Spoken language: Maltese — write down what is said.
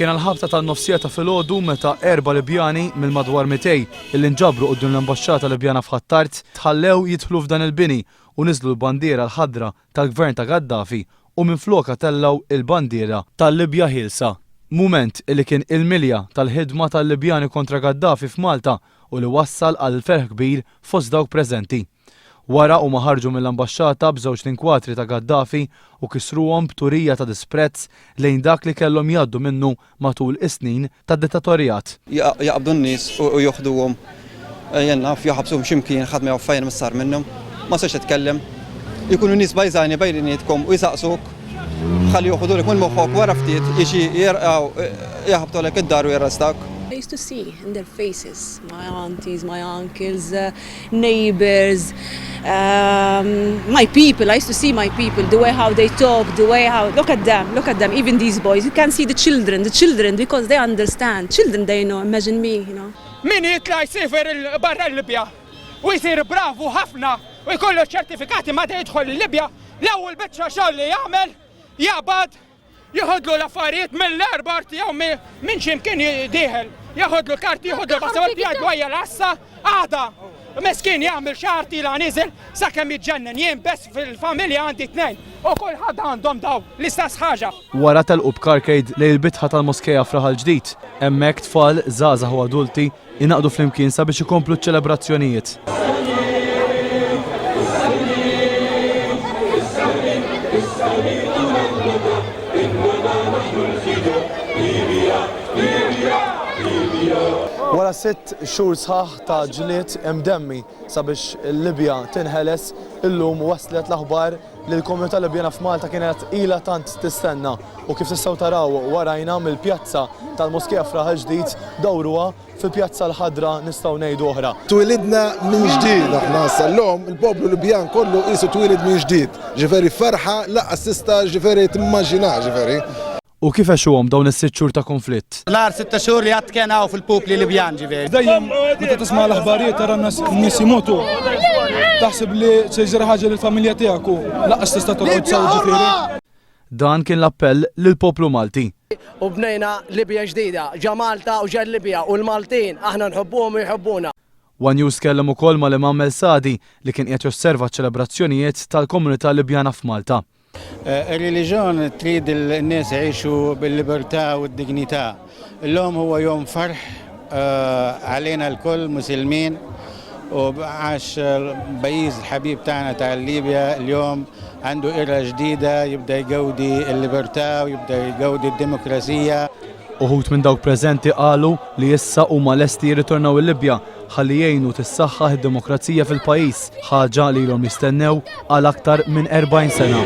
Kien għal-ħabta tan-nofsija ta' filgħodu meta 4 Libjani mill-madwar 200 illi nġabru quddiem l-Ambaxxata Libjana f'Ħattart tħallew jidħlu f'dan il-bini u niżlu l-bandiera l-ħadra tal-gvern ta' Gaddafi u minfloka tellaw il-bandiera tal-Libja ħielsa. Mument illi kien il-milja tal-ħidma tal-Libjani kontra Gaddafi f'Malta u li wassal għal ferħ kbir fost dawk preżenti. Wara huma ħarġu mill-ambaxxata b'żewġ tinkwatri ta' Gaddafi u kisruhom b'turija ta' disprezz lejn dak li kellhom jgħaddu minnu matul is-snin tad-dittatorjat. Jaqbdu n-nies u joħduhom jenna jaħabsuhom x'imkien ħadd ma jaffajn missar minnhom, ma sax titkellem. Jkunu nies bajżani bejnietkom u jsaqsuk ħalli joħodulek minn moħħok wara ftit jiġi jaħabtulek id-dar u jarrestak. I used to see in their faces, my aunties, my uncles, neighbors, my people. I used to see my people, the way how they talk, the way how, look at them, even these boys. You can see the children because they understand. Children, they know, imagine me, you know. Min jitla jsifer barra l-Libja u jsir bravu ħafna u jkollu ċertifikati ma jidħol l-Libja, l-ewwel biċċa xogħol li jagħmel jaqbad jieħodlu l-affarijiet mill-airport jew minn x'imkien jidieħel. Jaħodlu karti, jaħodlu l-passaport jgħidu għajja l-assa, għada. Meskin jagħmel xarti la niżel sakemm jiġġennen jien bess fil-familja għandi 2 u kulħadd għandhom daw l-istess ħaġa. Wara telqu b'karkejd lejn il-bitħa tal-moskeja f'Raħal Ġdid, hemmhekk tfal żgħażagħ u adulti inaqdu flimkien sabiex ikomplu ċ-ċelebrazzjonijiet. Wara 6 xhur sħaħ ta' ġlied imdemmi sabiex il-Libja tinħeles, illum waslet l-aħbar li l-komunità Libjana f'Malta kienet ilha tant tistenna u kif tistgħu taraw warajna mill-pjazza tal-Moskeja f'Raħal Ġdid dawruha fil-Pjazza l-Ħadra nistgħu ngħidu oħra. Twilidna minn ġdid aħna sal-lum il-poplu Libjan kollu qisu twilid minn ġdid. Ġifieri farħa laqqas tista' ġifieri timmaġina ġifieri. U kif għexuhom dawn is-6 xhur ta' konflitt? L-ar 6 xhur li għad kien hawn fil-popli Libjan ġifieri. Dejjem meta tisma' l-aħbarijiet tara n-nies imutu. Taħseb li se jġri ħaġa lill-familja tiegħek u laqqas tista' tolqod sew ġifieri. Dan kien l-appell lill-poplu Malti. U bnejna Libja ġdida, ġa Malta u ġa Libja u l-Maltin aħna nħobbuhom u jħobbuna. One News kellem ukoll mal-Imam El Sadi li kien qiegħed josserva ċ-ċelebrazzjonijiet tal-komunità Libjana f'Malta. Il-reliġjon trid il-nies jgħixu bil-libertà u d-dignità. Illum huwa jom farħ għalina l-koll Muslimin u għax pajjiż ħabib tagħna tal-Libja l-jum għandu era ġdida jibda jgawdi l-libertà u jibda jgawdi d-demokrazija. Uħut minn dawk preżenti qalu li issa huma lesti jirritornaw il-Libja ħalli jgħinu tissaħħaħ id-demokrazija fil-pajjiż, ħaġa li ilhom jistennew għal aktar minn 40 sena.